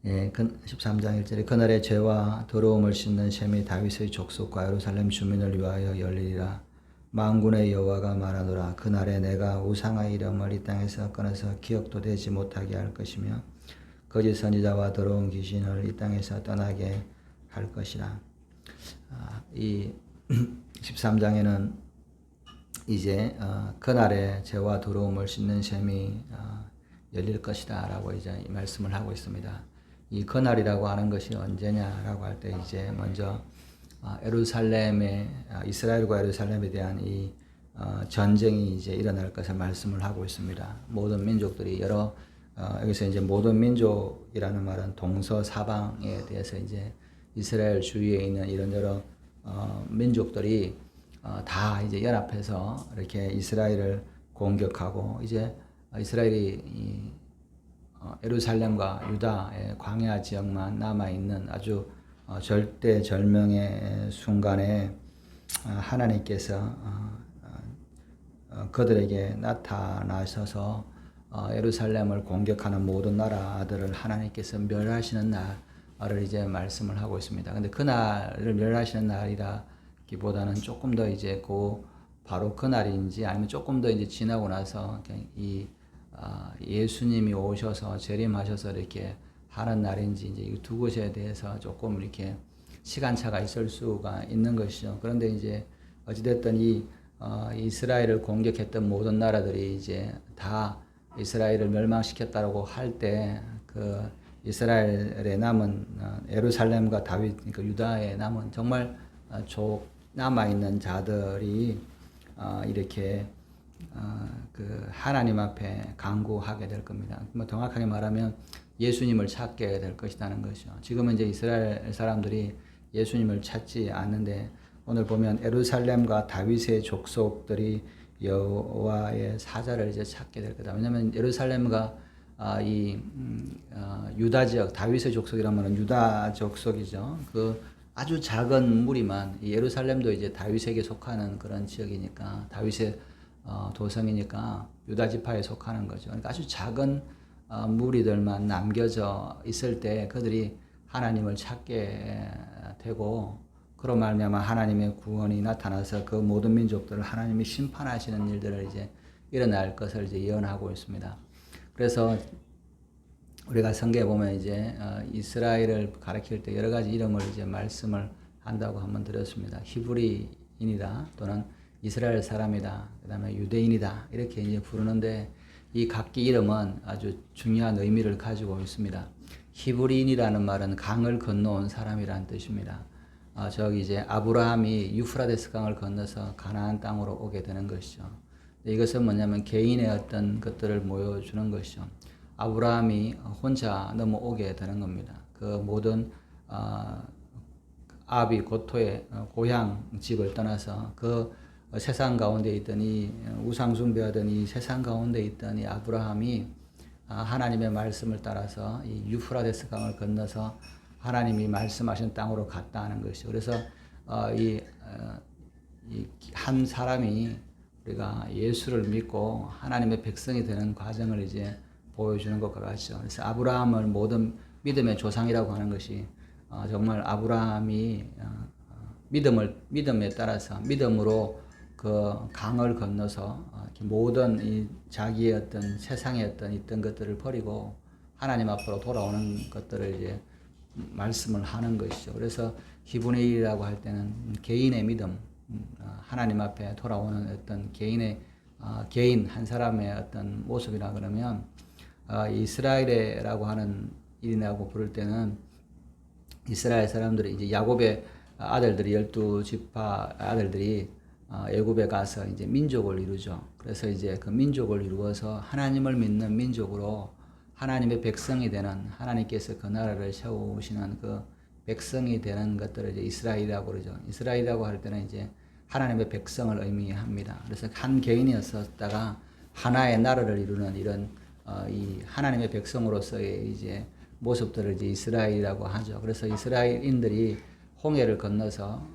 13장 1절에 그날의 죄와 더러움을 씻는 셈이 다윗의 족속과 예루살렘 주민을 위하여 열리리라. 만군의 여호와가 말하노라. 그날에 내가 우상의 이름을 이 땅에서 끊어서 기억도 되지 못하게 할 것이며 거짓 선지자와 더러운 귀신을 이 땅에서 떠나게 할 것이라. 이 13장에는 이제 그날에 죄와 더러움을 씻는 셈이 열릴 것이다 라고 이제 말씀을 하고 있습니다. 이 그날이라고 하는 것이 언제냐라고 할 때 이제 먼저 예루살렘의 이스라엘과 예루살렘에 대한 이 전쟁이 이제 일어날 것을 말씀을 하고 있습니다. 모든 민족들이 여기서 이제 모든 민족이라는 말은 동서사방에 대해서 이제 이스라엘 주위에 있는 이런 여러 민족들이 다 이제 연합해서 이렇게 이스라엘을 공격하고 이제 이스라엘이 예루살렘과 유다의 광야 지역만 남아있는 아주 절대절명의 순간에 하나님께서 그들에게 나타나셔서 예루살렘을 공격하는 모든 나라들을 하나님께서 멸하시는 날을 이제 말씀을 하고 있습니다. 근데 그날을 멸하시는 날이라기보다는 조금 더 이제 바로 그날인지 아니면 조금 더 이제 지나고 나서 예수님이 오셔서 재림하셔서 이렇게 하는 날인지 이제 이 두 것에 대해서 조금 이렇게 시간차가 있을 수가 있는 것이죠. 그런데 이제 어찌됐든 이스라엘을 공격했던 모든 나라들이 이제 다 이스라엘을 멸망시켰다고 할 때 그 이스라엘에 남은 예루살렘과 다윗, 그러니까 유다에 남은 정말 남아있는 자들이 이렇게 그 하나님 앞에 간구하게 될 겁니다. 뭐 정확하게 말하면 예수님을 찾게 될 것이라는 것이죠. 지금은 이제 이스라엘 사람들이 예수님을 찾지 않는데 오늘 보면 예루살렘과 다윗의 족속들이 여호와의 사자를 이제 찾게 될 거다. 왜냐하면 예루살렘과 유다 지역, 다윗의 족속이라면 유다 족속이죠. 그 아주 작은 무리만 예루살렘도 이제 다윗에게 속하는 그런 지역이니까 다윗의 도성이니까 유다 지파에 속하는 거죠. 그러니까 아주 작은 무리들만 남겨져 있을 때 그들이 하나님을 찾게 되고 그로 말미암아 하나님의 구원이 나타나서 그 모든 민족들을 하나님이 심판하시는 일들을 이제 일어날 것을 이제 예언하고 있습니다. 그래서 우리가 성경에 보면 이제 이스라엘을 가리킬 때 여러 가지 이름을 이제 말씀을 한다고 한번 드렸습니다. 히브리인이다 또는 이스라엘 사람이다, 그 다음에 유대인이다 이렇게 이제 부르는데 이 각기 이름은 아주 중요한 의미를 가지고 있습니다. 히브리인이라는 말은 강을 건너온 사람이라는 뜻입니다. 저기 이제 아브라함이 유프라데스 강을 건너서 가나안 땅으로 오게 되는 것이죠. 이것은 뭐냐면 개인의 어떤 것들을 보여주는 것이죠. 아브라함이 혼자 넘어오게 되는 겁니다. 그 모든 아비 고토의 고향 집을 떠나서 그 세상 가운데 있더니 우상 숭배하던 이 세상 가운데 있던 이 아브라함이 하나님의 말씀을 따라서 이 유프라데스 강을 건너서 하나님이 말씀하신 땅으로 갔다 하는 것이죠. 그래서 한 사람이 우리가 예수를 믿고 하나님의 백성이 되는 과정을 이제 보여주는 것과 같죠. 그래서 아브라함을 모든 믿음의 조상이라고 하는 것이 정말 아브라함이 믿음에 따라서 믿음으로 그 강을 건너서 모든 이 자기의 어떤 세상의 어떤 있던 것들을 버리고 하나님 앞으로 돌아오는 것들을 이제 말씀을 하는 것이죠. 그래서 히브리라고 할 때는 개인의 믿음, 하나님 앞에 돌아오는 어떤 개인 한 사람의 어떤 모습이라 그러면 이스라엘이라고 하는 일이라고 부를 때는 이스라엘 사람들이 이제 야곱의 아들들이 12지파 아들들이 애굽에 가서 이제 민족을 이루죠. 그래서 이제 그 민족을 이루어서 하나님을 믿는 민족으로 하나님의 백성이 되는 하나님께서 그 나라를 세우시는 그 백성이 되는 것들을 이제 이스라엘이라고 그러죠. 이스라엘이라고 할 때는 이제 하나님의 백성을 의미합니다. 그래서 한 개인이었다가 하나의 나라를 이루는 이런 이 하나님의 백성으로서의 이제 모습들을 이제 이스라엘이라고 하죠. 그래서 이스라엘인들이 홍해를 건너서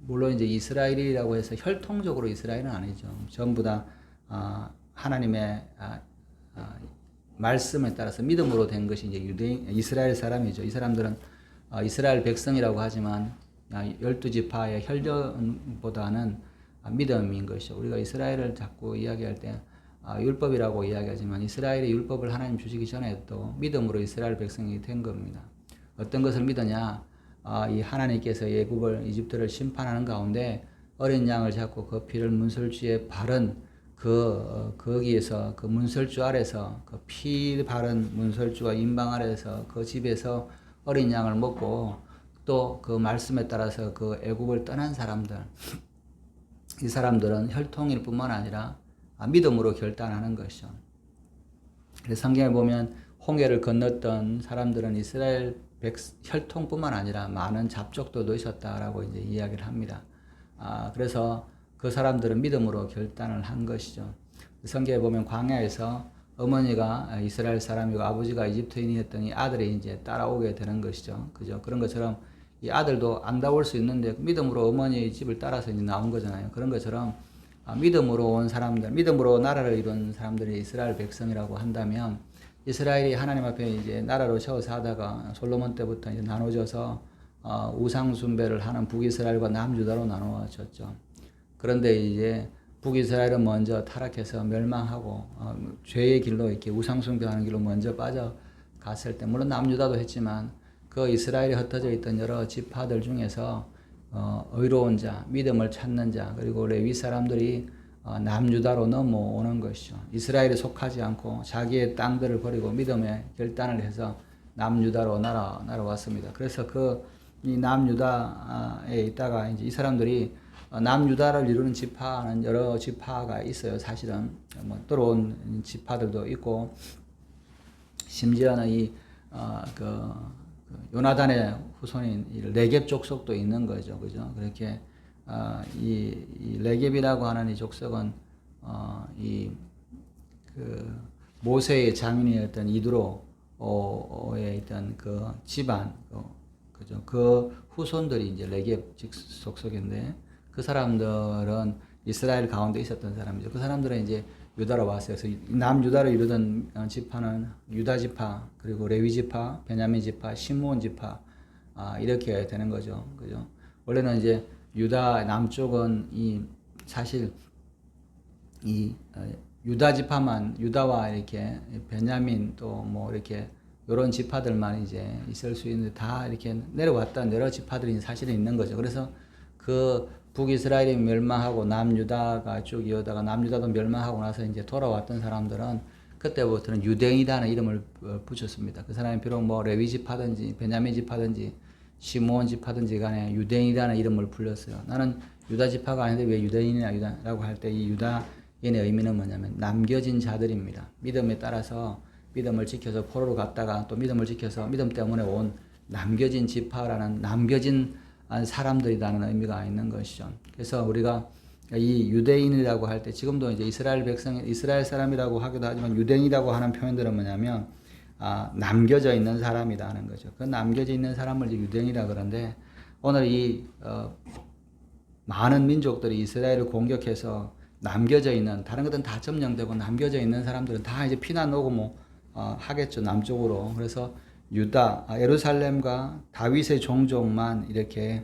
물론 이제 이스라엘이라고 해서 혈통적으로 이스라엘은 아니죠. 전부 다 하나님의 말씀에 따라서 믿음으로 된 것이 이제 이스라엘 사람이죠. 이 사람들은 이스라엘 백성이라고 하지만 12지파의 혈전보다는 믿음인 것이죠. 우리가 이스라엘을 자꾸 이야기할 때 율법이라고 이야기하지만 이스라엘의 율법을 하나님 주시기 전에도 믿음으로 이스라엘 백성이 된 겁니다. 어떤 것을 믿으냐? 이 하나님께서 이집트를 심판하는 가운데 어린 양을 잡고 그 피를 문설주에 바른 거기에서 그 문설주 아래서 그 피 바른 문설주와 인방 아래서 그 집에서 어린 양을 먹고 또 그 말씀에 따라서 그 애굽을 떠난 사람들, 이 사람들은 혈통일 뿐만 아니라 믿음으로 결단하는 것이죠. 그래서 성경에 보면 홍해를 건넜던 사람들은 이스라엘 혈통뿐만 아니라 많은 잡족들도 있었다라고 이제 이야기를 합니다. 그래서 그 사람들은 믿음으로 결단을 한 것이죠. 성경에 보면 광야에서 어머니가 이스라엘 사람이고 아버지가 이집트인이었더니 아들이 이제 따라오게 되는 것이죠. 그죠? 그런 것처럼 이 아들도 안 나올 수 있는데 믿음으로 어머니의 집을 따라서 이제 나온 거잖아요. 그런 것처럼 믿음으로 온 사람들, 믿음으로 나라를 이룬 사람들이 이스라엘 백성이라고 한다면 이스라엘이 하나님 앞에 이제 나라로 세워서 하다가 솔로몬 때부터 이제 나눠져서 우상 숭배를 하는 북이스라엘과 남유다로 나누어졌죠. 그런데 이제 북이스라엘은 먼저 타락해서 멸망하고 죄의 길로 이렇게 우상 숭배하는 길로 먼저 빠져갔을 때 물론 남유다도 했지만 그 이스라엘에 흩어져 있던 여러 지파들 중에서 의로운 자, 믿음을 찾는 자, 그리고 레위 사람들이 남유다로 넘어오는 것이죠. 이스라엘에 속하지 않고 자기의 땅들을 버리고 믿음의 결단을 해서 남유다로 날아왔습니다. 그래서 이 남유다에 있다가 이제 이 사람들이 남유다를 이루는 지파는 여러 지파가 있어요. 사실은 들어온 지파들도 있고 심지어는 요나단의 후손인 레겝 족속도 있는 거죠. 그죠? 그렇게, 이 레겝이라고 하는 이 족속은, 모세의 장인이었던 이드로에 있던 그 집안, 그죠? 그 후손들이 이제 레겝 족속인데, 그 사람들은 이스라엘 가운데 있었던 사람이죠. 그 사람들은 이제 유다로 왔어요. 그래서 남유다를 이루던 지파는 유다 지파, 그리고 레위 지파, 베냐민 지파, 시므온 지파, 이렇게 되는 거죠. 그죠? 원래는 이제 유다 남쪽은 사실 유다 지파만, 유다와 이렇게 베냐민 또 뭐 이렇게 요런 지파들만 이제 있을 수 있는데 다 이렇게 내려왔던 여러 지파들이 사실은 있는 거죠. 그래서 북이스라엘이 멸망하고 남유다가 쭉 이어다가 남유다도 멸망하고 나서 이제 돌아왔던 사람들은 그때부터는 유대인이라는 이름을 붙였습니다. 그 사람이 비록 뭐 레위 지파든지 베냐민 지파든지 시므온 지파든지 간에 유대인이라는 이름을 불렀어요. 나는 유다 지파가 아닌데 왜 유대인이라고 할 때 이 유다인의 의미는 뭐냐면 남겨진 자들입니다. 믿음에 따라서 믿음을 지켜서 포로로 갔다가 또 믿음을 지켜서 믿음 때문에 온 남겨진 지파라는 남겨진 사람들이라는 의미가 있는 것이죠. 그래서 우리가 이 유대인이라고 할 때 지금도 이제 이스라엘 사람이라고 하기도 하지만 유대인이라고 하는 표현들은 뭐냐면 남겨져 있는 사람이다 하는 거죠. 그 남겨져 있는 사람을 이제 유대인이라 그러는데 오늘 많은 민족들이 이스라엘을 공격해서 남겨져 있는 다른 것들은 다 점령되고 남겨져 있는 사람들은 다 이제 피난 오고 하겠죠. 남쪽으로. 그래서 유다, 예루살렘과 다윗의 종족만 이렇게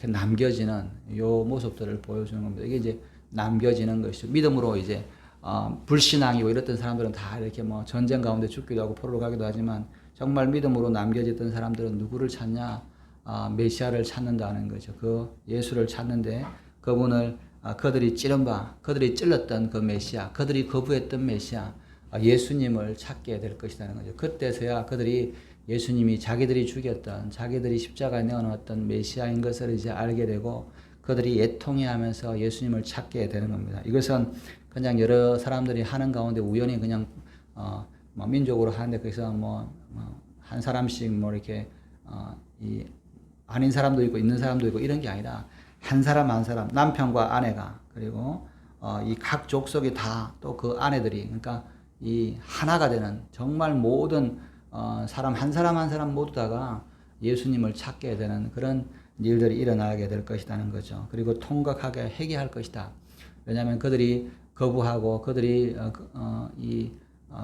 남겨지는 요 모습들을 보여주는 겁니다. 이게 이제 남겨지는 것이죠. 믿음으로 이제 불신앙이고 이랬던 사람들은 다 이렇게 전쟁 가운데 죽기도 하고 포로로 가기도 하지만 정말 믿음으로 남겨졌던 사람들은 누구를 찾냐? 메시아를 찾는다는 거죠. 그 예수를 찾는데 그분을 그들이 그들이 찔렀던 그 메시아, 그들이 거부했던 메시아, 예수님을 찾게 될 것이라는 거죠. 그때서야 그들이 예수님이 자기들이 죽였던, 자기들이 십자가에 내어놓았던 메시아인 것을 이제 알게 되고 그들이 애통해하면서 예수님을 찾게 되는 겁니다. 이것은 그냥 여러 사람들이 하는 가운데 우연히 그냥 민족으로 하는데 거기서 한 사람씩 이렇게 아닌 사람도 있고 있는 사람도 있고 이런 게 아니라 한 사람 한 사람, 남편과 아내가 그리고 이 각 족속이 다 또 그 아내들이 그러니까 이 하나가 되는 정말 모든 사람 한 사람 모두 다가 예수님을 찾게 되는 그런 일들이 일어나게 될 것이라는 거죠. 그리고 통각하게 회개할 것이다. 왜냐하면 그들이 거부하고 그들이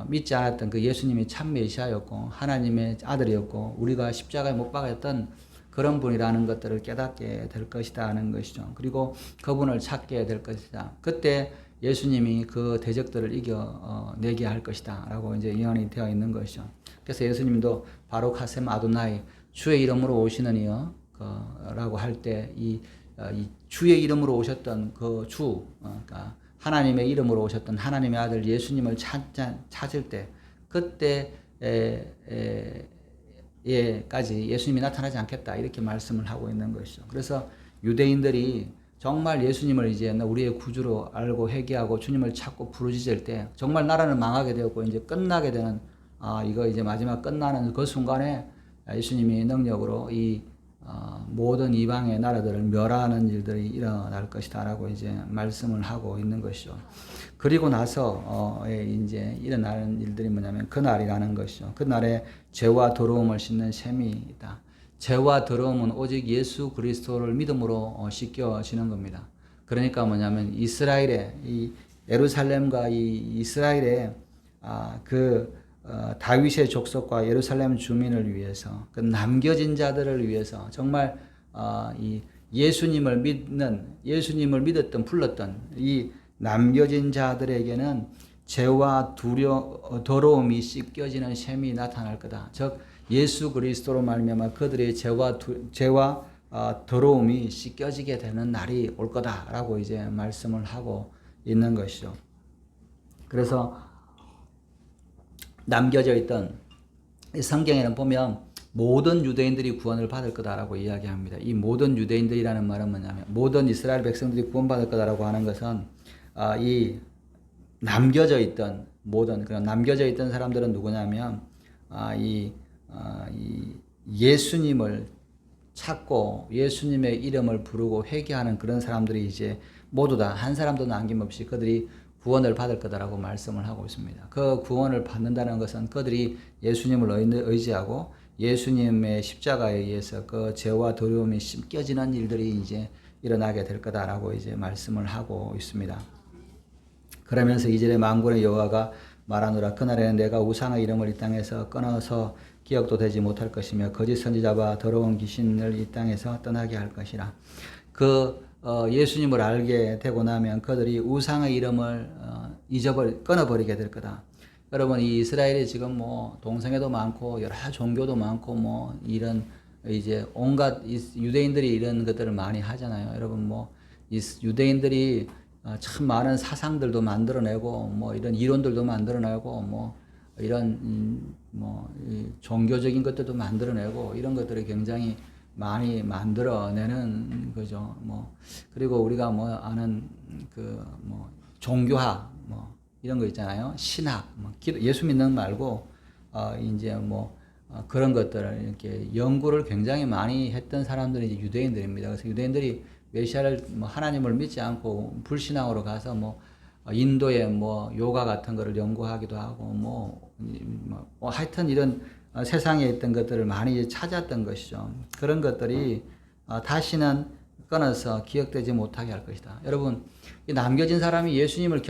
믿지 않았던 그 예수님이 참 메시아였고 하나님의 아들이었고 우리가 십자가에 못 박았던 그런 분이라는 것들을 깨닫게 될 것이다 하는 것이죠. 그리고 그분을 찾게 될 것이다. 그때 예수님이 그 대적들을 이겨내게 할 것이다 라고 이제 예언이 되어 있는 것이죠. 그래서 예수님도 바로 카셈 아도나이 주의 이름으로 오시는 이여 라고 할 때 이 주의 이름으로 오셨던 그 주, 그러니까 하나님의 이름으로 오셨던 하나님의 아들 예수님을 찾을 때 그때 예까지 예수님이 나타나지 않겠다 이렇게 말씀을 하고 있는 것이죠. 그래서 유대인들이 정말 예수님을 이제 우리의 구주로 알고 회개하고 주님을 찾고 부르짖을 때 정말 나라는 망하게 되었고 이제 끝나게 되는 이거 이제 마지막 끝나는 그 순간에 예수님이 능력으로 이 모든 이방의 나라들을 멸하는 일들이 일어날 것이다 라고 이제 말씀을 하고 있는 것이죠. 그리고 나서 이제 일어나는 일들이 뭐냐면 그날이라는 것이죠. 그날에 죄와 더러움을 씻는 셈이다. 죄와 더러움은 오직 예수 그리스도를 믿음으로 씻겨지는 겁니다. 그러니까 뭐냐면 이스라엘의 이 예루살렘과 이 이스라엘의 다윗의 족속과 예루살렘 주민을 위해서 그 남겨진 자들을 위해서 정말 이 예수님을 믿었던 불렀던 이 남겨진 자들에게는 죄와 더러움이 씻겨지는 셈이 나타날 거다. 즉 예수 그리스도로 말미암아 그들의 죄와 더러움이 씻겨지게 되는 날이 올 거다라고 이제 말씀을 하고 있는 것이죠. 그래서 남겨져 있던 성경에는 보면 모든 유대인들이 구원을 받을 거다라고 이야기합니다. 이 모든 유대인들이라는 말은 뭐냐면 모든 이스라엘 백성들이 구원받을 거다라고 하는 것은 이 남겨져 있던 모든 그런 남겨져 있던 사람들은 누구냐면 이 예수님을 찾고 예수님의 이름을 부르고 회개하는 그런 사람들이 이제 모두 다 한 사람도 남김없이 그들이 구원을 받을 거다라고 말씀을 하고 있습니다. 그 구원을 받는다는 것은 그들이 예수님을 의지하고 예수님의 십자가에 의해서 그 죄와 더러움이 씻겨지는 일들이 이제 일어나게 될 거다라고 이제 말씀을 하고 있습니다. 그러면서 2절에 만군의 여호와가 말하노라 그날에는 내가 우상의 이름을 이 땅에서 끊어서 기억도 되지 못할 것이며 거짓 선지자와 더러운 귀신을 이 땅에서 떠나게 할 것이라. 예수님을 알게 되고 나면 그들이 우상의 이름을 끊어버리게 될 거다. 여러분, 이 이스라엘이 지금 뭐 동성애도 많고 여러 종교도 많고 뭐 이런 이제 온갖 유대인들이 이런 것들을 많이 하잖아요. 여러분 뭐 유대인들이 참 많은 사상들도 만들어내고 뭐 이런 이론들도 만들어내고 뭐 이런 종교적인 것들도 만들어내고 이런 것들을 굉장히 많이 만들어내는 거죠. 그리고 우리가 아는 종교학 이런 거 있잖아요. 신학, 예수 믿는 말고 이제 그런 것들을 이렇게 연구를 굉장히 많이 했던 사람들이 이제 유대인들입니다. 그래서 유대인들이 메시아를 하나님을 믿지 않고 불신앙으로 가서 인도의 요가 같은 거를 연구하기도 하고 하여튼 이런 세상에 있던 것들을 많이 찾았던 것이죠. 그런 것들이 다시는 끊어서 기억되지 못하게 할 것이다. 여러분, 이 남겨진 사람이 예수님을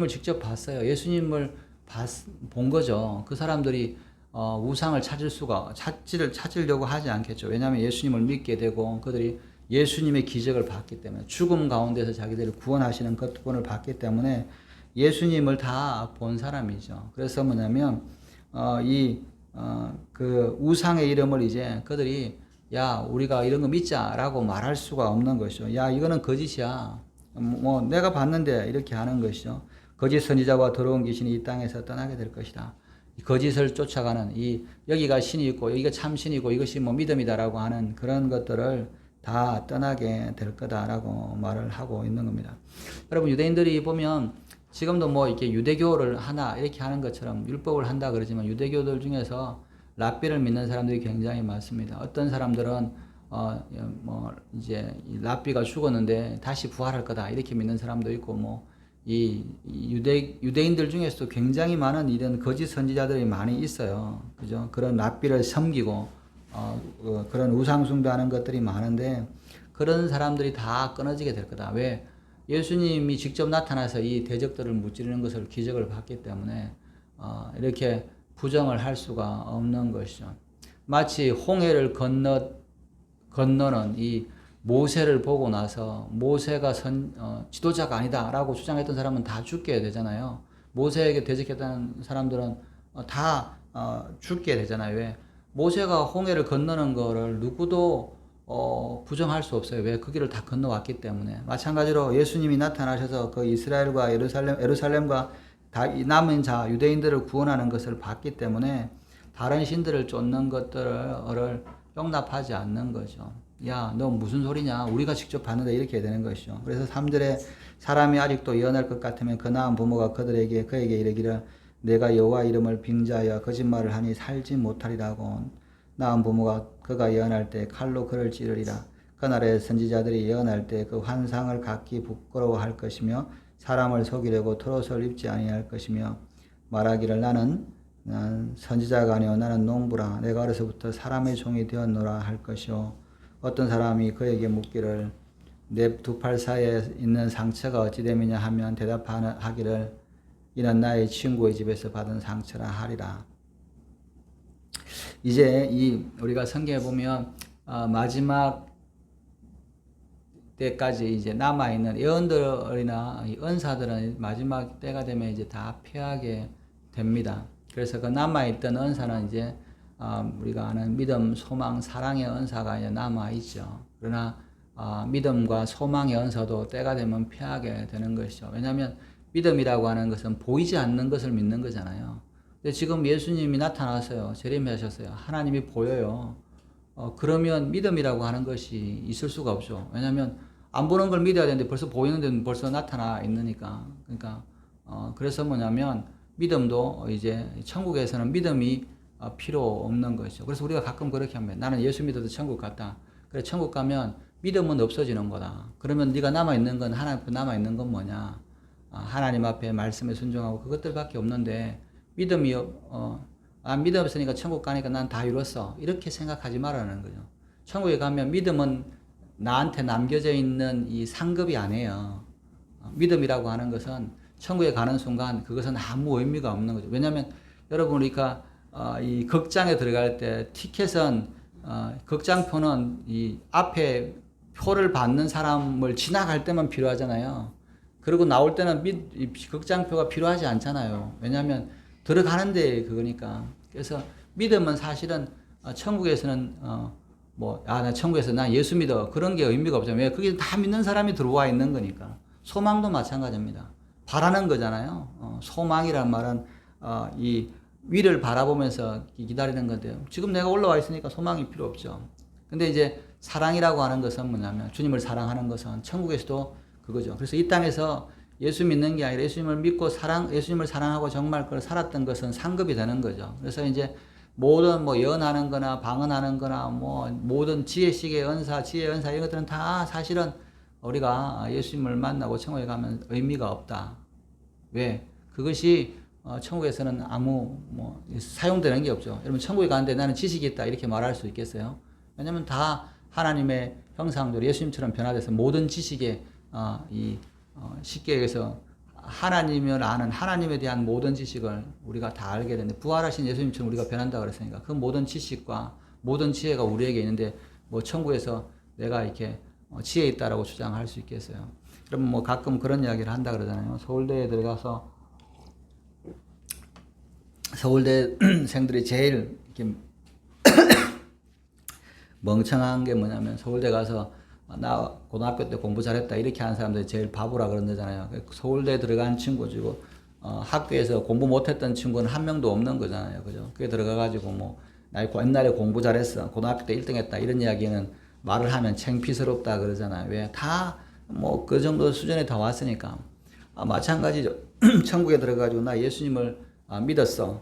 직접 봤어요. 예수님을 본 거죠. 그 사람들이 우상을 찾으려고 하지 않겠죠. 왜냐하면 예수님을 믿게 되고 그들이 예수님의 기적을 봤기 때문에 죽음 가운데서 자기들을 구원하시는 그 구원을 봤기 때문에 예수님을 다 본 사람이죠. 그래서 뭐냐면 그 우상의 이름을 이제 그들이 야 우리가 이런 거 믿자라고 말할 수가 없는 것이죠. 야 이거는 거짓이야. 내가 봤는데 이렇게 하는 것이죠. 거짓 선지자와 더러운 귀신이 이 땅에서 떠나게 될 것이다. 거짓을 쫓아가는 여기가 신이 있고 여기가 참 신이고 이것이 믿음이다라고 하는 그런 것들을 다 떠나게 될 거다라고 말을 하고 있는 겁니다. 여러분 유대인들이 보면 지금도 이렇게 유대교를 하나 이렇게 하는 것처럼 율법을 한다 그러지만 유대교들 중에서 랍비를 믿는 사람들이 굉장히 많습니다. 어떤 사람들은 이제 랍비가 죽었는데 다시 부활할 거다 이렇게 믿는 사람도 있고 이 유대인들 중에서도 굉장히 많은 이런 거짓 선지자들이 많이 있어요. 그죠? 그런 랍비를 섬기고 그런 우상숭배하는 것들이 많은데 그런 사람들이 다 끊어지게 될 거다. 왜? 예수님이 직접 나타나서 이 대적들을 무찌르는 것을 기적을 봤기 때문에 이렇게 부정을 할 수가 없는 것이죠. 마치 홍해를 건너는 이 모세를 보고 나서 모세가 지도자가 아니다라고 주장했던 사람은 다 죽게 되잖아요. 모세에게 대적했다는 사람들은 다 죽게 되잖아요. 왜? 모세가 홍해를 건너는 거를 누구도 부정할 수 없어요. 왜? 그 길을 다 건너왔기 때문에. 마찬가지로 예수님이 나타나셔서 그 이스라엘과 예루살렘과 다 남은 자 유대인들을 구원하는 것을 봤기 때문에 다른 신들을 쫓는 것들을 용납하지 않는 거죠. 야, 너 무슨 소리냐? 우리가 직접 봤는데 이렇게 되는 것이죠. 그래서 3절에 사람이 아직도 예언할 것 같으면 그 나은 부모가 그에게 이르기를 내가 여호와 이름을 빙자하여 거짓말을 하니 살지 못하리라고. 나은 부모가 그가 예언할 때 칼로 그를 찌르리라. 그날에 선지자들이 예언할 때 그 환상을 각기 부끄러워할 것이며 사람을 속이려고 트롯을 입지 아니할 것이며 말하기를 나는 선지자가 아니요 나는 농부라. 내가 어려서부터 사람의 종이 되었노라 할 것이요. 어떤 사람이 그에게 묻기를 내 두 팔 사이에 있는 상처가 어찌 됨이냐 하면 대답하기를 이는 나의 친구의 집에서 받은 상처라 하리라. 이제 우리가 성경에 보면 마지막 때까지 이제 남아있는 예언들이나 은사들은 마지막 때가 되면 이제 다 패하게 됩니다. 그래서 그 남아있던 은사는 이제 우리가 아는 믿음, 소망, 사랑의 은사가 이제 남아있죠. 그러나 믿음과 소망의 은사도 때가 되면 패하게 되는 것이죠. 왜냐하면 믿음이라고 하는 것은 보이지 않는 것을 믿는 거잖아요. 근데 지금 예수님이 나타났어요. 재림하셨어요. 하나님이 보여요. 그러면 믿음이라고 하는 것이 있을 수가 없죠. 왜냐하면 안 보는 걸 믿어야 되는데 벌써 보이는 데는 벌써 나타나 있으니까. 그러니까 그래서 뭐냐면 믿음도 이제 천국에서는 믿음이 필요 없는 것이죠. 그래서 우리가 가끔 그렇게 합니다. 나는 예수 믿어도 천국 갔다. 그래 천국 가면 믿음은 없어지는 거다. 그러면 네가 남아있는 건 하나님 앞에 남아있는 건 뭐냐? 하나님 앞에 말씀에 순종하고 그것들밖에 없는데 믿음이 믿음 없으니까 천국 가니까 난 다 이뤘어. 이렇게 생각하지 말라는 거죠. 천국에 가면 믿음은 나한테 남겨져 있는 이 상급이 아니에요. 믿음이라고 하는 것은 천국에 가는 순간 그것은 아무 의미가 없는 거죠. 왜냐하면 여러분 우리가 이 극장에 들어갈 때 티켓은 극장표는 이 앞에 표를 받는 사람을 지나갈 때만 필요하잖아요. 그리고 나올 때는 극장표가 필요하지 않잖아요. 왜냐하면 들어가는데 그거니까. 그래서 믿음은 사실은 천국에서는 나 천국에서 나 예수 믿어 그런 게 의미가 없잖아요. 왜? 그게 다 믿는 사람이 들어와 있는 거니까. 소망도 마찬가지입니다. 바라는 거잖아요. 소망이란 말은 이 위를 바라보면서 기다리는 건데요. 지금 내가 올라와 있으니까 소망이 필요 없죠. 근데 이제 사랑이라고 하는 것은 뭐냐면 주님을 사랑하는 것은 천국에서도 그거죠. 그래서 이 땅에서 예수 믿는 게 아니라 예수님을 믿고 예수님을 사랑하고 정말 그걸 살았던 것은 상급이 되는 거죠. 그래서 이제 모든 예언하는 거나 방언하는 거나 모든 지혜식의 은사, 지혜 은사 이런 것들은 다 사실은 우리가 예수님을 만나고 천국에 가면 의미가 없다. 왜? 그것이 천국에서는 아무 사용되는 게 없죠. 여러분 천국에 가는데 나는 지식이 있다 이렇게 말할 수 있겠어요? 왜냐면 다 하나님의 형상대로 예수님처럼 변화돼서 모든 지식에 쉽게 얘기해서 하나님을 아는 하나님에 대한 모든 지식을 우리가 다 알게 되는데 부활하신 예수님처럼 우리가 변한다 그랬으니까 그 모든 지식과 모든 지혜가 우리에게 있는데 천국에서 내가 이렇게 지혜 있다라고 주장할 수 있겠어요. 그럼 가끔 그런 이야기를 한다 그러잖아요. 서울대에 들어가서 서울대생들이 제일 이렇게 멍청한 게 뭐냐면 서울대 가서 나 고등학교 때 공부 잘했다 이렇게 하는 사람들이 제일 바보라 그런다잖아요. 서울대 들어간 친구지고 학교에서 공부 못했던 친구는 한 명도 없는 거잖아요. 그죠? 그게 들어가가지고 나 옛날에 공부 잘했어 고등학교 때 1등 했다 이런 이야기는 말을 하면 창피스럽다 그러잖아요. 왜? 다 그 정도 수준에 다 왔으니까. 마찬가지죠. 천국에 들어가가지고 나 예수님을 믿었어.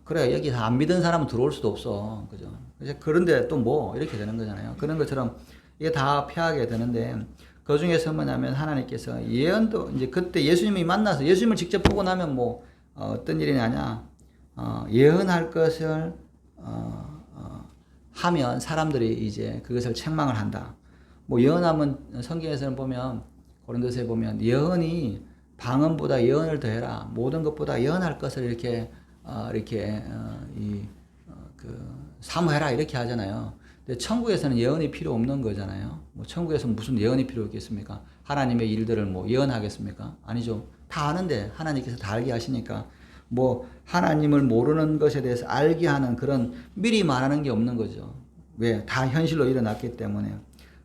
그래 여기 안 믿은 사람은 들어올 수도 없어. 그죠? 그런데 또 이렇게 되는 거잖아요. 그런 것처럼 이게 다 피하게 되는데 그 중에서 뭐냐면 하나님께서 예언도 이제 그때 예수님이 만나서 예수님을 직접 보고 나면 어떤 일이 나냐 예언할 것을 하면 사람들이 이제 그것을 책망을 한다. 예언하면 성경에서는 보면 고린도서에 보면 예언이 방언보다 예언을 더해라 모든 것보다 예언할 것을 이렇게 이렇게 사모해라 이렇게 하잖아요. 근데 천국에서는 예언이 필요 없는 거잖아요. 뭐 천국에서 무슨 예언이 필요 있겠습니까? 하나님의 일들을 뭐 예언하겠습니까? 아니죠. 다 아는데 하나님께서 다 알게 하시니까 뭐 하나님을 모르는 것에 대해서 알게 하는 그런 미리 말하는 게 없는 거죠. 왜? 다 현실로 일어났기 때문에.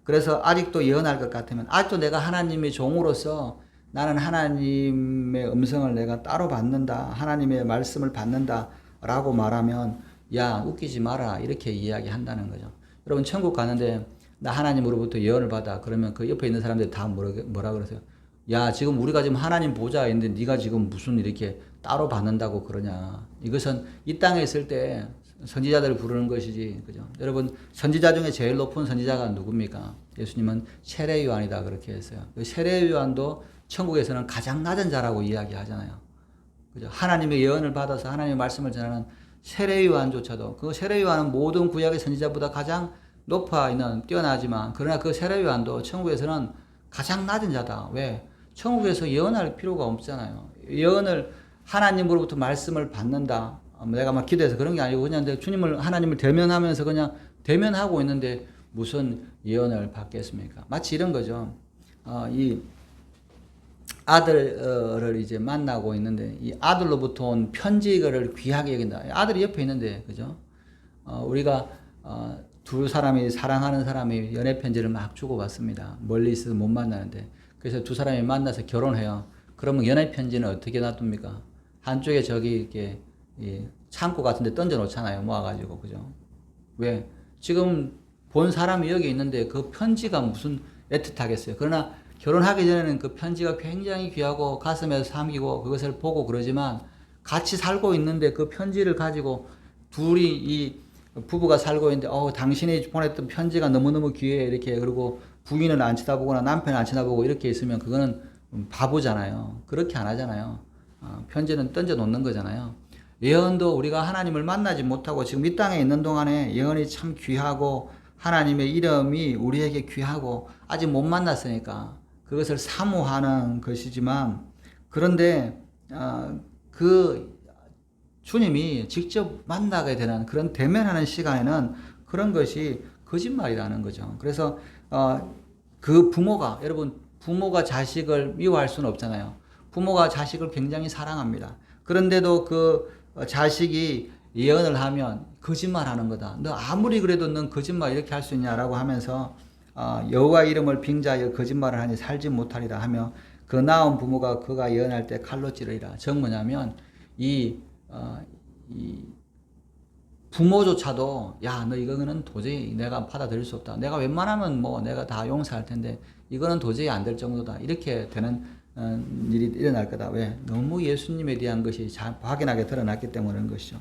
그래서 아직도 예언할 것 같으면 아직도 내가 하나님의 종으로서 나는 하나님의 음성을 내가 따로 받는다. 하나님의 말씀을 받는다. 라고 말하면 야 웃기지 마라 이렇게 이야기한다는 거죠. 여러분 천국 가는데 나 하나님으로부터 예언을 받아. 그러면 그 옆에 있는 사람들이 다 뭐라 그러세요? 야 지금 우리가 지금 하나님 보좌에 있는데 네가 지금 무슨 이렇게 따로 받는다고 그러냐. 이것은 이 땅에 있을 때 선지자들을 부르는 것이지. 그죠? 여러분 선지자 중에 제일 높은 선지자가 누굽니까? 예수님은 세례 요한이다 그렇게 했어요. 세례 요한도 천국에서는 가장 낮은 자라고 이야기하잖아요. 그죠? 하나님의 예언을 받아서 하나님의 말씀을 전하는 세례 요한조차도 그 세례 요한은 모든 구약의 선지자보다 가장 높아 있는 뛰어나지만 그러나 그 세례 요한도 천국에서는 가장 낮은 자다. 왜? 천국에서 예언할 필요가 없잖아요. 예언을 하나님으로부터 말씀을 받는다. 내가 막 기도해서 그런 게 아니고 그냥 주님을 하나님을 대면하면서 그냥 대면하고 있는데 무슨 예언을 받겠습니까? 마치 이런 거죠. 이 아들을 이제 만나고 있는데 이 아들로부터 온 편지를 귀하게 여긴다. 아들이 옆에 있는데 그죠? 우리가 두 사람이 사랑하는 사람이 연애 편지를 막 주고받습니다. 멀리 있어서 못 만나는데 그래서 두 사람이 만나서 결혼해요. 그러면 연애 편지는 어떻게 놔둡니까? 한쪽에 저기 이렇게 창고 같은데 던져 놓잖아요. 모아가지고 그죠? 왜? 지금 본 사람이 여기 있는데 그 편지가 무슨 애틋하겠어요. 그러나 결혼하기 전에는 그 편지가 굉장히 귀하고 가슴에서 삼기고 그것을 보고 그러지만 같이 살고 있는데 그 편지를 가지고 둘이 이 부부가 살고 있는데 당신이 보냈던 편지가 너무너무 귀해 이렇게 그리고 부인을 안 쳐다보거나 남편을 안 쳐다보고 이렇게 있으면 그거는 바보잖아요. 그렇게 안 하잖아요. 편지는 던져 놓는 거잖아요. 예언도 우리가 하나님을 만나지 못하고 지금 이 땅에 있는 동안에 예언이 참 귀하고 하나님의 이름이 우리에게 귀하고 아직 못 만났으니까 그것을 사모하는 것이지만 그런데 그 주님이 직접 만나게 되는 그런 대면하는 시간에는 그런 것이 거짓말이라는 거죠. 그래서 그 부모가 여러분 부모가 자식을 미워할 수는 없잖아요. 부모가 자식을 굉장히 사랑합니다. 그런데도 그 자식이 예언을 하면 거짓말하는 거다. 너 아무리 그래도 넌 거짓말 이렇게 할 수 있냐라고 하면서 여호와 이름을 빙자하여 거짓말을 하니 살지 못하리라 하며 그 낳은 부모가 그가 예언할 때 칼로 찌르리라. 즉 뭐냐면 이 부모조차도 야 너 이거는 도저히 내가 받아들일 수 없다. 내가 웬만하면 뭐 내가 다 용서할 텐데 이거는 도저히 안 될 정도다. 이렇게 되는 일이 일어날 거다. 왜? 너무 예수님에 대한 것이 확연하게 드러났기 때문에 그런 것이죠.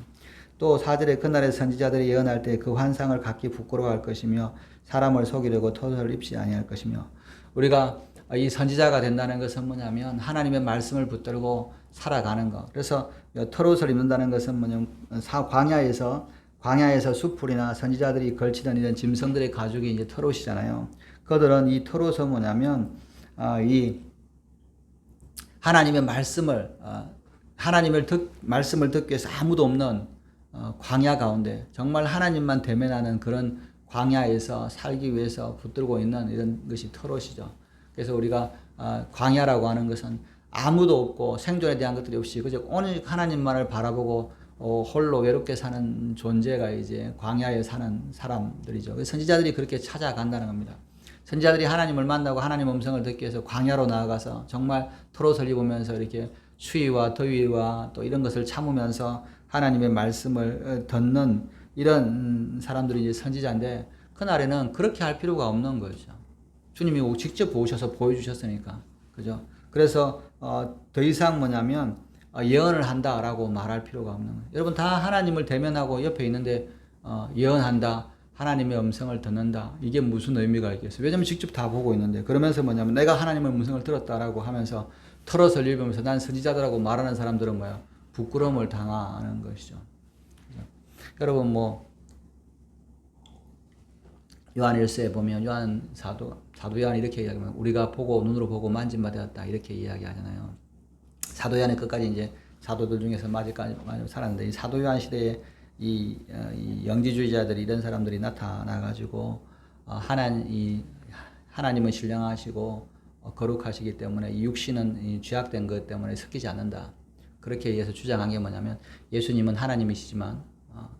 또 4절에 그날의 선지자들이 예언할 때 그 환상을 갖기 부끄러워할 것이며 사람을 속이려고 토설을 입지 아니할 것이며 우리가 이 선지자가 된다는 것은 뭐냐면 하나님의 말씀을 붙들고 살아가는 것. 그래서 털옷을 입는다는 것은 뭐냐면 광야에서 수풀이나 선지자들이 걸치던 이런 짐승들의 가죽이 이제 털옷이잖아요. 그들은 이 털옷은 뭐냐면 이 하나님의 말씀을 듣기 위해서 아무도 없는 광야 가운데 정말 하나님만 대면하는 그런 광야에서 살기 위해서 붙들고 있는 이런 것이 털옷이죠. 그래서 우리가 광야라고 하는 것은 아무도 없고 생존에 대한 것들이 없이 그저 오직 하나님만을 바라보고 홀로 외롭게 사는 존재가 이제 광야에 사는 사람들이죠. 선지자들이 그렇게 찾아간다는 겁니다. 선지자들이 하나님을 만나고 하나님 음성을 듣기 위해서 광야로 나아가서 정말 털옷을 입으면서 이렇게 추위와 더위와 또 이런 것을 참으면서 하나님의 말씀을 듣는 이런 사람들이 이제 선지자인데 그날에는 그렇게 할 필요가 없는 거죠. 주님이 직접 오셔서 보여주셨으니까. 그죠? 그래서 더 이상 뭐냐면 예언을 한다라고 말할 필요가 없는 거예요. 여러분 다 하나님을 대면하고 옆에 있는데 예언한다. 하나님의 음성을 듣는다. 이게 무슨 의미가 있겠어요? 왜냐면 직접 다 보고 있는데 그러면서 뭐냐면 내가 하나님의 음성을 들었다라고 하면서 털옷을 입으면서 난 선지자들하고 말하는 사람들은 뭐야? 부끄러움을 당하는 것이죠. 그죠? 여러분 뭐 요한일서에 보면 요한 사도 요한이 이렇게 이야기하면 우리가 보고 눈으로 보고 만진 바 되었다 이렇게 이야기하잖아요. 사도 요한의 끝까지 이제 사도들 중에서 아직까지 살았는데 이 사도 요한 시대에 이 영지주의자들이 이런 사람들이 나타나가지고 하나님은 신령하시고 거룩하시기 때문에 이 육신은 이 죄악된 것 때문에 섞이지 않는다. 그렇게 해서 주장한 게 뭐냐면 예수님은 하나님이시지만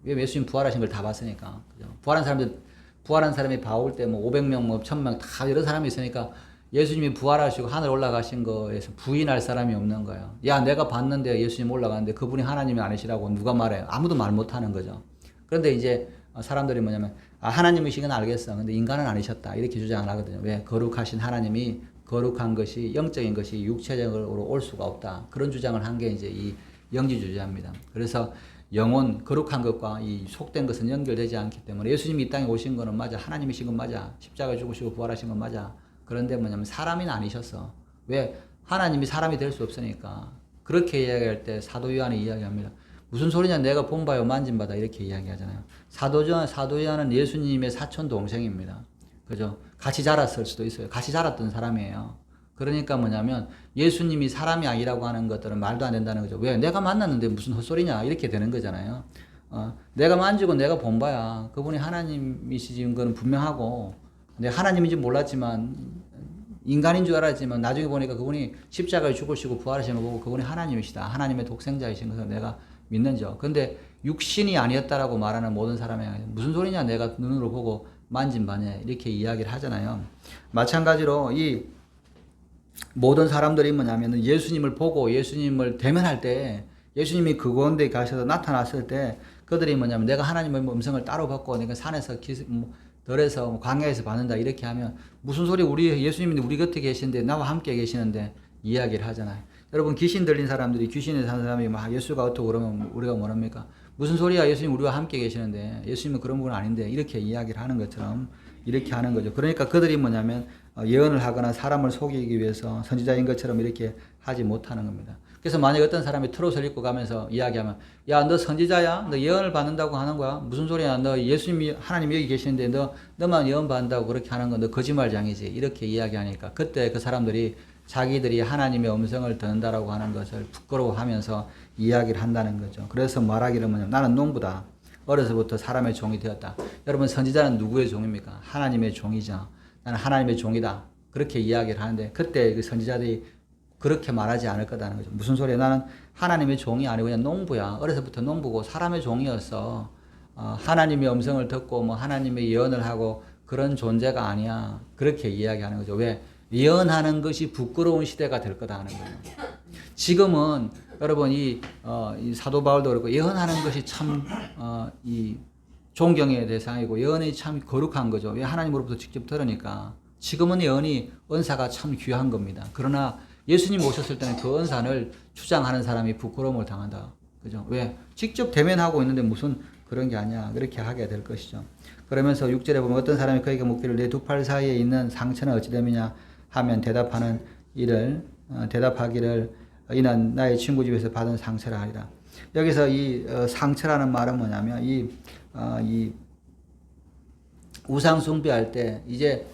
왜 예수님 부활하신 걸 다 봤으니까 그죠? 부활한 사람이 봐올 때 뭐 500명 뭐 1000명 다 이런 사람이 있으니까 예수님이 부활하시고 하늘 올라가신 거에서 부인할 사람이 없는 거예요. 야, 내가 봤는데 예수님 올라가는데 그분이 하나님이 아니시라고 누가 말해요? 아무도 말 못하는 거죠. 그런데 이제 사람들이 뭐냐면 하나님이신 건 알겠어. 근데 인간은 아니셨다. 이렇게 주장을 하거든요. 왜? 거룩하신 하나님이 거룩한 것이 영적인 것이 육체적으로 올 수가 없다. 그런 주장을 한 게 이제 이 영지주의자입니다. 그래서 영혼 거룩한 것과 이 속된 것은 연결되지 않기 때문에 예수님이 이 땅에 오신 거는 맞아. 하나님이신 건 맞아. 십자가에 죽으시고 부활하신 건 맞아. 그런데 뭐냐면 사람이 아니셨어. 왜? 하나님이 사람이 될 수 없으니까. 그렇게 이야기할 때 사도 요한이 이야기합니다. 무슨 소리냐? 내가 본 바요 만진 바다 이렇게 이야기하잖아요. 사도 요한은 예수님의 사촌 동생입니다. 그죠? 같이 자랐을 수도 있어요. 같이 자랐던 사람이에요. 그러니까 뭐냐면 예수님이 사람이 아니라고 하는 것들은 말도 안 된다는 거죠. 왜? 내가 만났는데 무슨 헛소리냐? 이렇게 되는 거잖아요. 내가 만지고 내가 본 바야. 그분이 하나님이신 거는 분명하고 내가 하나님인지 몰랐지만 인간인 줄 알았지만 나중에 보니까 그분이 십자가에 죽으시고 부활하신 거 보고 그분이 하나님이시다. 하나님의 독생자이신 것을 내가 믿는죠. 근데 육신이 아니었다라고 말하는 모든 사람이 무슨 소리냐? 내가 눈으로 보고 만진 바냐? 이렇게 이야기를 하잖아요. 마찬가지로 이 모든 사람들이 뭐냐면 예수님을 보고 예수님을 대면할 때 예수님이 그 가운데 가셔서 나타났을 때 그들이 뭐냐면 내가 하나님의 음성을 따로 받고 내가 산에서 덜에서 광야에서 받는다 이렇게 하면 무슨 소리 우리 예수님이 우리 곁에 계시는데 나와 함께 계시는데 이야기를 하잖아요. 여러분 귀신 들린 사람들이 귀신에 사는 사람이 막 예수가 어떻고 그러면 우리가 뭐랍니까? 무슨 소리야 예수님 우리와 함께 계시는데 예수님은 그런 분 아닌데 이렇게 이야기를 하는 것처럼 이렇게 하는 거죠. 그러니까 그들이 뭐냐면 예언을 하거나 사람을 속이기 위해서 선지자인 것처럼 이렇게 하지 못하는 겁니다. 그래서 만약 어떤 사람이 트롯을 입고 가면서 이야기하면 야, 너 선지자야? 너 예언을 받는다고 하는 거야? 무슨 소리야? 너 예수님이 하나님 여기 계시는데 너만 예언 받는다고 그렇게 하는 건 너 거짓말장이지. 이렇게 이야기하니까 그때 그 사람들이 자기들이 하나님의 음성을 듣는다라고 하는 것을 부끄러워하면서 이야기를 한다는 거죠. 그래서 말하기를 뭐냐면 나는 농부다. 어려서부터 사람의 종이 되었다. 여러분 선지자는 누구의 종입니까? 하나님의 종이죠. 나는 하나님의 종이다. 그렇게 이야기를 하는데 그때 그 선지자들이 그렇게 말하지 않을 거다는 거죠. 무슨 소리야? 나는 하나님의 종이 아니고 그냥 농부야. 어려서부터 농부고 사람의 종이었어. 하나님의 음성을 듣고 뭐 하나님의 예언을 하고 그런 존재가 아니야. 그렇게 이야기하는 거죠. 왜? 예언하는 것이 부끄러운 시대가 될 거다 하는 거예요. 지금은 여러분 이 사도 바울도 그렇고 예언하는 것이 참 이 존경의 대상이고 예언이 참 거룩한 거죠. 왜? 하나님으로부터 직접 들으니까. 지금은 예언이 은사가 참 귀한 겁니다. 그러나 예수님 오셨을 때는 그 은사를 주장하는 사람이 부끄러움을 당한다. 그죠? 왜? 직접 대면하고 있는데 무슨 그런 게 아니야. 그렇게 하게 될 것이죠. 그러면서 6절에 보면 어떤 사람이 그에게 묻기를 내 두 팔 사이에 있는 상처는 어찌 됨이냐 하면 대답하기를 이는 나의 친구 집에서 받은 상처라 하리라. 여기서 이 상처라는 말은 뭐냐면 이 우상 숭배할 때 이제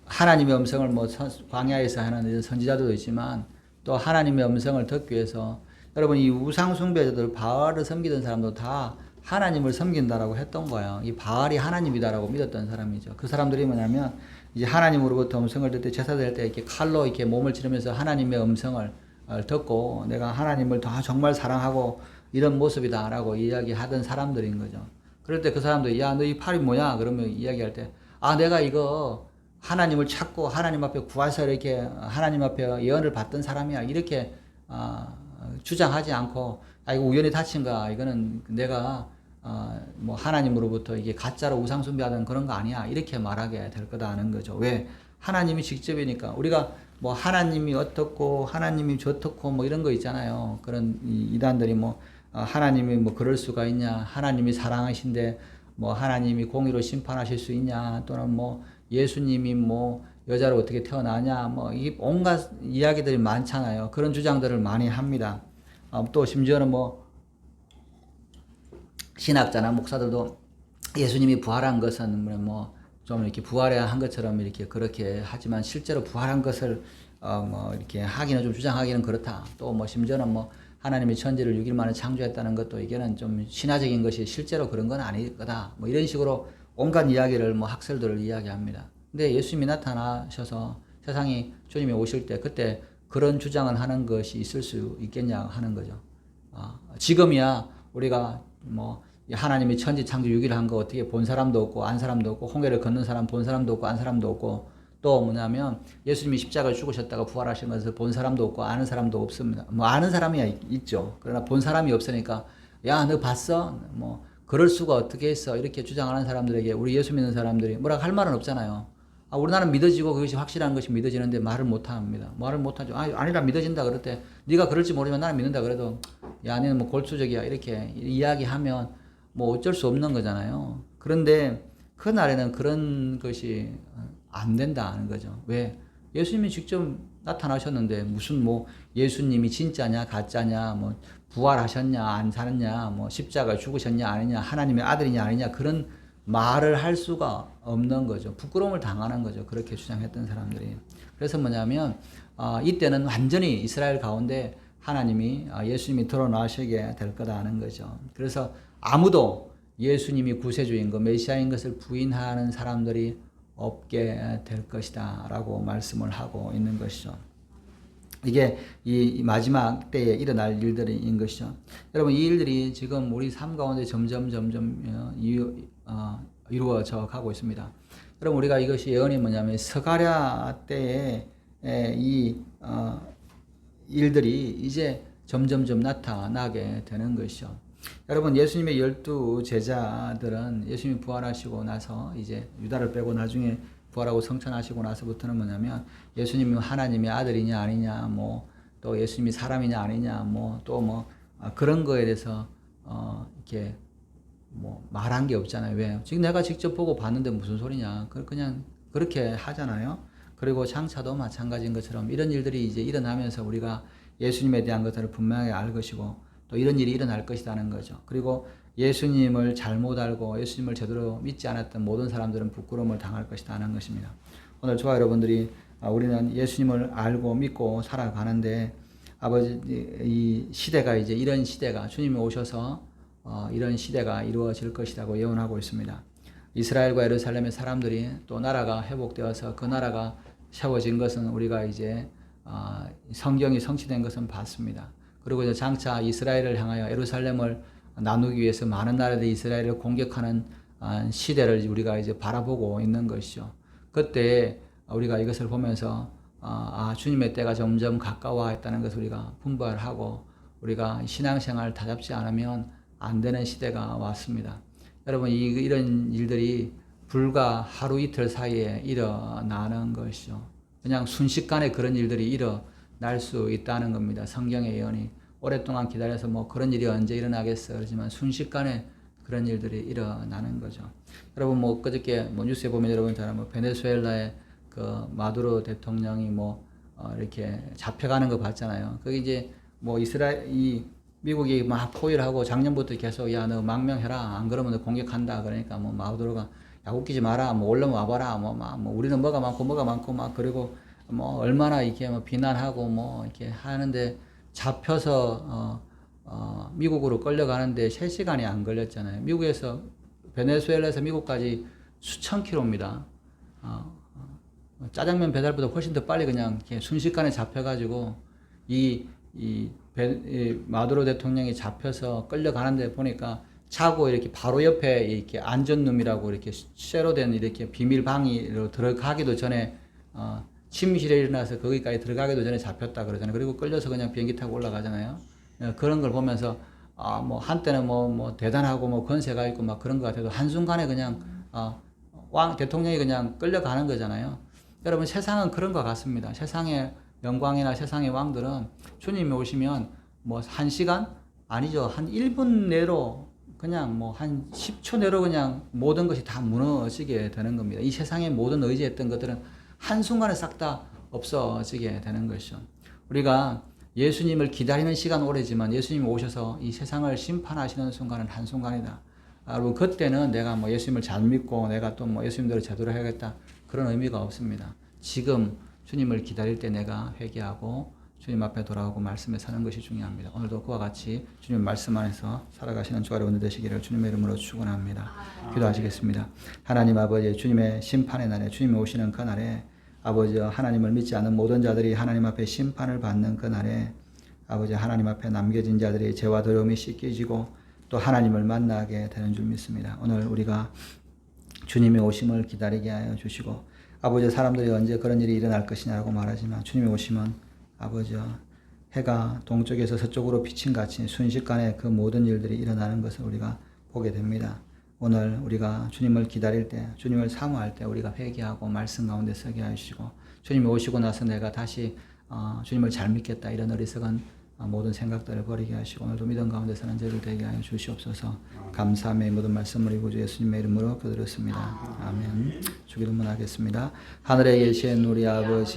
하나님의 음성을 뭐 광야에서 하는 선지자들도 있지만 또 하나님의 음성을 듣기 위해서 여러분 이 우상 숭배자들 바알을 섬기던 사람도 다 하나님을 섬긴다라고 했던 거예요. 이 바알이 하나님이다라고 믿었던 사람이죠. 그 사람들이 뭐냐면 이제 하나님으로부터 음성을 듣때 제사 드릴 때 이렇게 칼로 이렇게 몸을 찌르면서 하나님의 음성을 듣고 내가 하나님을 더 정말 사랑하고 이런 모습이다라고 이야기하던 사람들인 거죠. 그럴 때 그 사람들이 야, 너 이 팔이 뭐냐? 그러면 이야기할 때 내가 이거 하나님을 찾고 하나님 앞에 구하서 이렇게 하나님 앞에 예언을 받던 사람이야. 이렇게 주장하지 않고 이거 우연히 다친 거야. 이거는 내가 뭐 하나님으로부터 이게 가짜로 우상 숭배하던 그런 거 아니야. 이렇게 말하게 될 거다 하는 거죠. 왜? 하나님이 직접이니까. 우리가 뭐 하나님이 어떻고 하나님이 저떻고 뭐 이런 거 있잖아요. 그런 이단들이 뭐 하나님이 뭐 그럴 수가 있냐. 하나님이 사랑하신데 뭐 하나님이 공의로 심판하실 수 있냐. 또는 뭐 예수님이 뭐 여자로 어떻게 태어나냐. 뭐 이 온갖 이야기들이 많잖아요. 그런 주장들을 많이 합니다. 또 심지어는 뭐 신학자나 목사들도 예수님이 부활한 것은 뭐 좀 이렇게 부활해야 한 것처럼 이렇게 그렇게 하지만 실제로 부활한 것을 뭐 이렇게 하기는 좀 주장하기는 그렇다. 또 뭐 심지어는 뭐 하나님이 천지를 6일 만에 창조했다는 것도 이게는 좀 신화적인 것이 실제로 그런 건 아닐 거다. 뭐 이런 식으로 온갖 이야기를 뭐 학설들을 이야기합니다. 근데 예수님이 나타나셔서 세상이 주님이 오실 때 그때 그런 주장을 하는 것이 있을 수 있겠냐 하는 거죠. 지금이야 우리가 뭐 하나님이 천지 창조 6일 한 거 어떻게 본 사람도 없고 안 사람도 없고 홍해를 건넌 사람 본 사람도 없고 안 사람도 없고 또 뭐냐면 예수님이 십자가를 죽으셨다가 부활하신 것을 본 사람도 없고 아는 사람도 없습니다. 뭐 아는 사람이 있죠. 그러나 본 사람이 없으니까 야, 너 봤어? 뭐 그럴 수가 어떻게 있어? 이렇게 주장하는 사람들에게 우리 예수 믿는 사람들이 뭐라고 할 말은 없잖아요. 우리나라는 믿어지고 그것이 확실한 것이 믿어지는데 말을 못 합니다. 말을 못 하죠. 아니라 믿어진다 그럴 때 네가 그럴지 모르지만 나는 믿는다 그래도 야, 너는 뭐 골수적이야 이렇게 이야기하면 뭐 어쩔 수 없는 거잖아요. 그런데 그 날에는 그런 것이 안 된다는 거죠. 왜? 예수님이 직접 나타나셨는데 무슨 뭐 예수님이 진짜냐 가짜냐 뭐 부활하셨냐 안 살았냐 뭐 십자가 죽으셨냐 아니냐 하나님의 아들이냐 아니냐 그런 말을 할 수가 없는 거죠. 부끄러움을 당하는 거죠. 그렇게 주장했던 사람들이. 그래서 뭐냐면 이때는 완전히 이스라엘 가운데 하나님이 예수님이 드러나시게 될 거다는 거죠. 그래서 아무도 예수님이 구세주인 것, 메시아인 것을 부인하는 사람들이 없게 될 것이다 라고 말씀을 하고 있는 것이죠. 이게 이 마지막 때에 일어날 일들인 것이죠. 여러분 이 일들이 지금 우리 삶 가운데 점점 이루어져 가고 있습니다. 여러분 우리가 이것이 예언이 뭐냐면 스가랴 때에 이 일들이 이제 점점점 나타나게 되는 것이죠. 여러분 예수님의 12 제자들은 예수님이 부활하시고 나서 이제 유다를 빼고 나중에 부활하고 성천하시고 나서부터는 뭐냐면 예수님이 하나님의 아들이냐 아니냐 뭐 또 예수님이 사람이냐 아니냐 뭐 또 뭐 그런 거에 대해서 이렇게 뭐 말한 게 없잖아요. 왜? 지금 내가 직접 보고 봤는데 무슨 소리냐. 그냥 그렇게 하잖아요. 그리고 장차도 마찬가지인 것처럼 이런 일들이 이제 일어나면서 우리가 예수님에 대한 것들을 분명하게 알 것이고 또 이런 일이 일어날 것이라는 거죠. 그리고 예수님을 잘못 알고 예수님을 제대로 믿지 않았던 모든 사람들은 부끄러움을 당할 것이라는 것입니다. 오늘 저와 여러분들이 우리는 예수님을 알고 믿고 살아가는데 아버지 이 시대가 이제 이런 시대가 주님이 오셔서 이런 시대가 이루어질 것이라고 예언하고 있습니다. 이스라엘과 예루살렘의 사람들이 또 나라가 회복되어서 그 나라가 세워진 것은 우리가 이제 성경이 성취된 것은 봤습니다. 그리고 이제 장차 이스라엘을 향하여 예루살렘을 나누기 위해서 많은 나라들이 이스라엘을 공격하는 시대를 우리가 이제 바라보고 있는 것이죠. 그때 우리가 이것을 보면서 주님의 때가 점점 가까워했다는 것을 우리가 분별하고 우리가 신앙생활을 다잡지 않으면 안 되는 시대가 왔습니다. 여러분 이런 일들이 불과 하루 이틀 사이에 일어나는 것이죠. 그냥 순식간에 그런 일들이 일어날 수 있다는 겁니다. 성경의 예언이 오랫동안 기다려서 뭐 그런 일이 언제 일어나겠어 그러지만 순식간에 그런 일들이 일어나는 거죠. 여러분 뭐 그저께 뭐 뉴스에 보면 여러분처럼 뭐 베네수엘라의 그 마두로 대통령이 뭐 이렇게 잡혀가는 거 봤잖아요. 그게 이제 뭐 미국이 막 포위를 하고 작년부터 계속 야 너 망명해라 안 그러면 너 공격한다 그러니까 뭐 마두로가 야 웃기지 마라 뭐 얼른 와봐라 뭐 우리는 뭐가 많고 막 그리고 뭐 얼마나 이렇게 뭐 비난하고 뭐 이렇게 하는데 잡혀서 미국으로 끌려가는데 3시간이 안 걸렸잖아요. 미국에서 베네수엘라에서 미국까지 수천 킬로입니다. 짜장면 배달보다 훨씬 더 빨리 그냥 이렇게 순식간에 잡혀가지고 이 마두로 대통령이 잡혀서 끌려가는데 보니까 차고 이렇게 바로 옆에 이렇게 안전룸이라고 이렇게 쇠로 된 이렇게 비밀 방으로 들어가기도 전에 침실에 일어나서 거기까지 들어가기도 전에 잡혔다 그러잖아요. 그리고 끌려서 그냥 비행기 타고 올라가잖아요. 그런 걸 보면서 뭐 한때는 뭐 대단하고 뭐 권세가 있고 막 그런 것 같아도 한순간에 그냥 대통령이 그냥 끌려가는 거잖아요. 여러분 세상은 그런 것 같습니다. 세상의 영광이나 세상의 왕들은 주님이 오시면 뭐 1시간 아니죠. 한 1분 내로 그냥 뭐 한 10초 내로 그냥 모든 것이 다 무너지게 되는 겁니다. 이 세상에 모든 의지했던 것들은 한순간에 싹 다 없어지게 되는 것이죠. 우리가 예수님을 기다리는 시간 오래지만 예수님이 오셔서 이 세상을 심판하시는 순간은 한순간이다. 여러분 그때는 내가 뭐 예수님을 잘 믿고 내가 또 뭐 예수님대로 제대로 해야겠다 그런 의미가 없습니다. 지금 주님을 기다릴 때 내가 회개하고 주님 앞에 돌아오고 말씀에 사는 것이 중요합니다. 오늘도 그와 같이 주님 말씀 안에서 살아가시는 주간의 오늘 되시기를 주님의 이름으로 축원합니다. 기도하시겠습니다. 하나님 아버지, 주님의 심판의 날에, 주님이 오시는 그 날에 아버지, 하나님을 믿지 않는 모든 자들이 하나님 앞에 심판을 받는 그 날에 아버지, 하나님 앞에 남겨진 자들이 죄와 더러움이 씻겨지고 또 하나님을 만나게 되는 줄 믿습니다. 오늘 우리가 주님의 오심을 기다리게 하여 주시고, 아버지, 사람들이 언제 그런 일이 일어날 것이냐고 말하지만 주님의 오심은 아버지, 해가 동쪽에서 서쪽으로 비친 같이 순식간에 그 모든 일들이 일어나는 것을 우리가 보게 됩니다. 오늘 우리가 주님을 기다릴 때, 주님을 사모할 때 우리가 회개하고 말씀 가운데 서게 하시고, 주님이 오시고 나서 내가 다시 주님을 잘 믿겠다 이런 어리석은 모든 생각들을 버리게 하시고 오늘도 믿음 가운데 사는 저를 되게 하여 주시옵소서. 감사함의 모든 말씀을 우리 구주 예수님의 이름으로 기도드렸습니다. 아멘. 주기도문 하겠습니다. 하늘에 계신 우리 아버지,